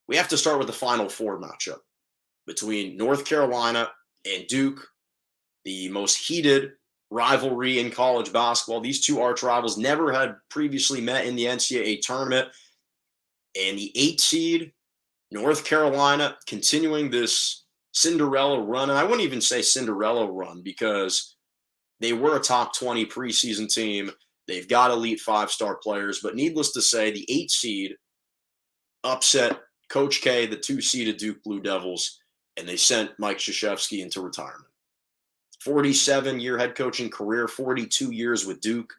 we have to start with the Final Four matchup between North Carolina and Duke, the most heated rivalry in college basketball. These two arch rivals never had previously met in the NCAA tournament. And the 8 seed, North Carolina, continuing this Cinderella run. And I wouldn't even say Cinderella run because they were a top 20 preseason team. They've got elite 5-star players. But needless to say, the 8 seed upset Coach K, the 2-seeded Duke Blue Devils, and they sent Mike Krzyzewski into retirement. 47-year head coaching career, 42 years with Duke,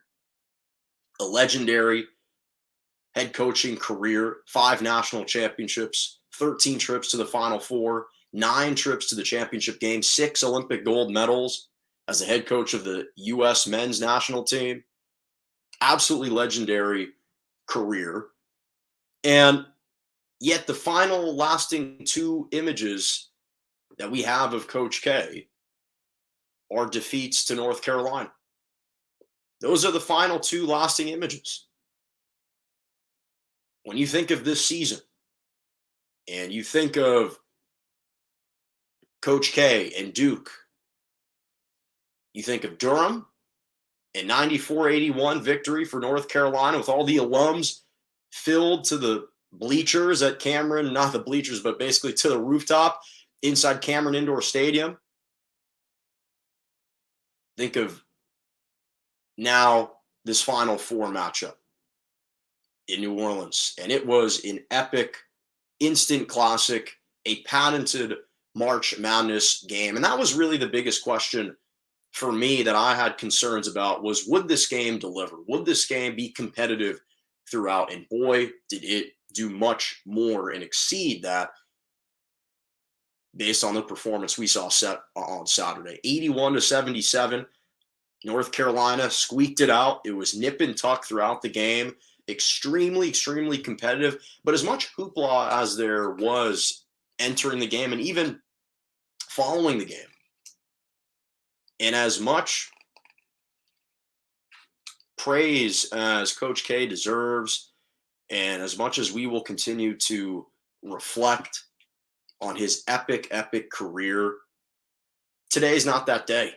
a legendary head coaching career, 5 national championships, 13 trips to the Final Four, 9 trips to the championship game, 6 Olympic gold medals as the head coach of the U.S. men's national team. Absolutely legendary career. And yet the final lasting 2 images that we have of Coach K are defeats to North Carolina. Those are the final 2 lasting images. When you think of this season and you think of Coach K and Duke, you think of Durham and 94-81 victory for North Carolina with all the alums filled to the bleachers at Cameron, not the bleachers, but basically to the rooftop inside Cameron Indoor Stadium. Think of now this Final Four matchup in New Orleans. And it was an epic, instant classic, a patented March Madness game. And that was really the biggest question for me that I had concerns about was, would this game deliver? Would this game be competitive throughout? And boy, did it do much more and exceed that based on the performance we saw set on Saturday. 81-77. North Carolina squeaked it out. It was nip and tuck throughout the game. Extremely, extremely competitive. But as much hoopla as there was entering the game and even following the game, and as much praise as Coach K deserves, and as much as we will continue to reflect on his epic, epic career, today's not that day.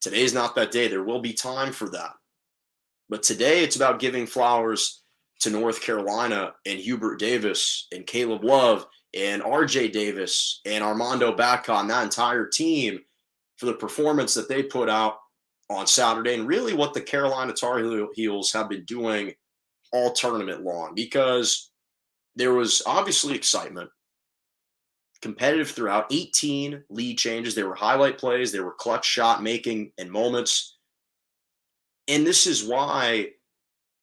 Today's not that day. There will be time for that. But today it's about giving flowers to North Carolina and Hubert Davis and Caleb Love and RJ Davis and Armando Bacot and that entire team for the performance that they put out on Saturday, and really what the Carolina Tar Heels have been doing all tournament long, because there was obviously excitement, competitive throughout, 18 lead changes. There were highlight plays, there were clutch shot making and moments. And this is why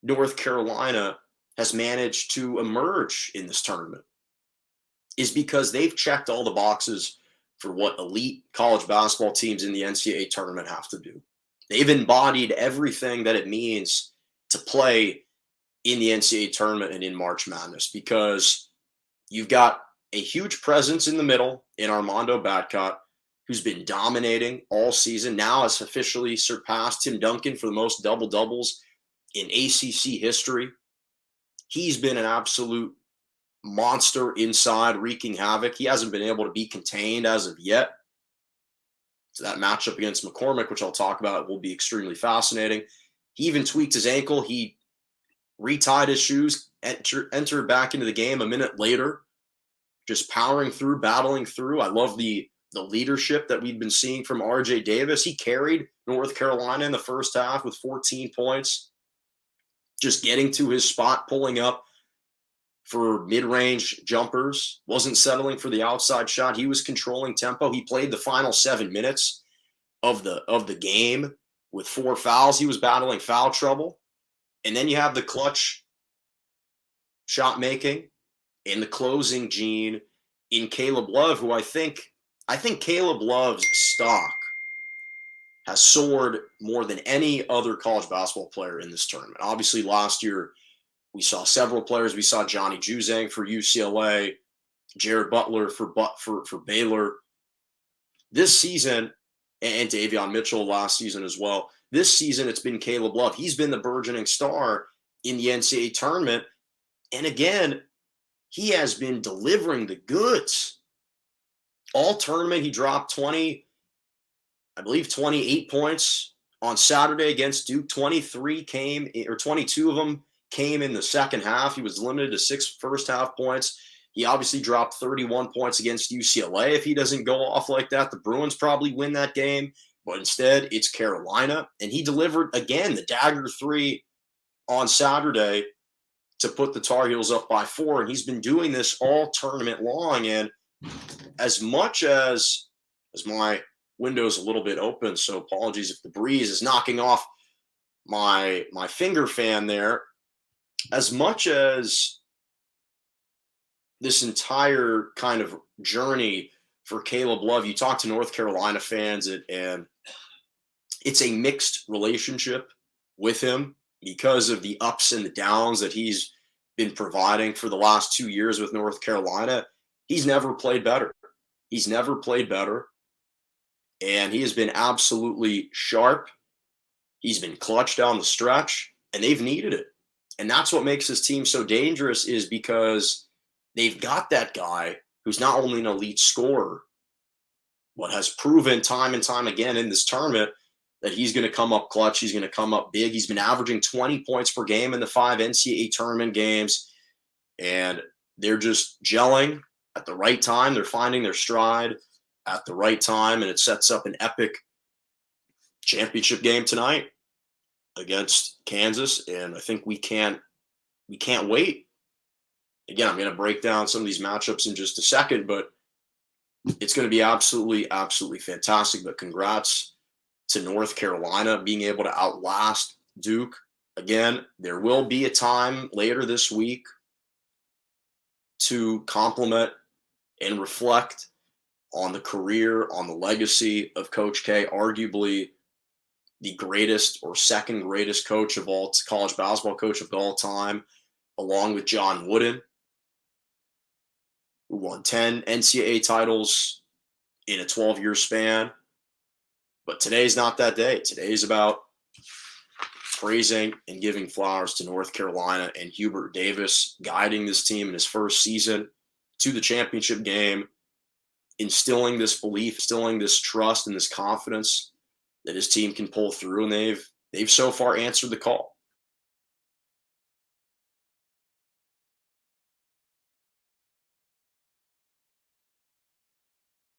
North Carolina has managed to emerge in this tournament, is because they've checked all the boxes for what elite college basketball teams in the NCAA tournament have to do. They've embodied everything that it means to play in the NCAA tournament and in March Madness, because you've got a huge presence in the middle in Armando Bacot, who's been dominating all season, now has officially surpassed Tim Duncan for the most double-doubles in ACC history. He's been an absolute monster inside, wreaking havoc. He hasn't been able to be contained as of yet. So that matchup against McCormick, which I'll talk about, will be extremely fascinating. He even tweaked his ankle. He retied his shoes, entered back into the game a minute later, just powering through, battling through. I love the leadership that we've been seeing from RJ Davis. He carried North Carolina in the first half with 14 points, just getting to his spot, pulling up for mid-range jumpers, wasn't settling for the outside shot. He was controlling tempo. He played the final 7 minutes of the game with 4 fouls. He was battling foul trouble. And then you have the clutch shot making and the closing gene in Caleb Love, who I think Caleb Love's stock has soared more than any other college basketball player in this tournament. Obviously, last year we saw several players. We saw Johnny Juzang for UCLA, Jared Butler for Baylor. This season, and Davion Mitchell last season as well. This season, it's been Caleb Love. He's been the burgeoning star in the NCAA tournament. And again, he has been delivering the goods. All tournament, he dropped 28 points on Saturday against Duke. 22 of them came in the second half. He was limited to 6 first half points. He obviously dropped 31 points against UCLA. If he doesn't go off like that, the Bruins probably win that game. But instead, it's Carolina. And he delivered, again, the dagger 3 on Saturday to put the Tar Heels up by 4. And he's been doing this all tournament long. And as much as my window's a little bit open, so apologies if the breeze is knocking off my finger fan there, as much as this entire kind of journey for Caleb Love, you talk to North Carolina fans, and it's a mixed relationship with him because of the ups and the downs that he's been providing for the last 2 years with North Carolina. He's never played better. He's never played better. And he has been absolutely sharp. He's been clutch down the stretch, and they've needed it. And that's what makes this team so dangerous, is because they've got that guy who's not only an elite scorer, but has proven time and time again in this tournament that he's going to come up clutch. He's going to come up big. He's been averaging 20 points per game in the 5 NCAA tournament games, and they're just gelling at the right time. They're finding their stride at the right time, and it sets up an epic championship game tonight against Kansas, and I think we can't wait. Again, I'm going to break down some of these matchups in just a second, but it's going to be absolutely, absolutely fantastic. But congrats to North Carolina being able to outlast Duke. Again, there will be a time later this week to compliment and reflect on the career, on the legacy of Coach K, arguably the greatest or second greatest coach of all, college basketball coach of all time, along with John Wooden, who won 10 NCAA titles in a 12-year span. But today's not that day. Today's about praising and giving flowers to North Carolina and Hubert Davis, guiding this team in his first season to the championship game, instilling this belief, instilling this trust and this confidence that his team can pull through. And they've so far answered the call.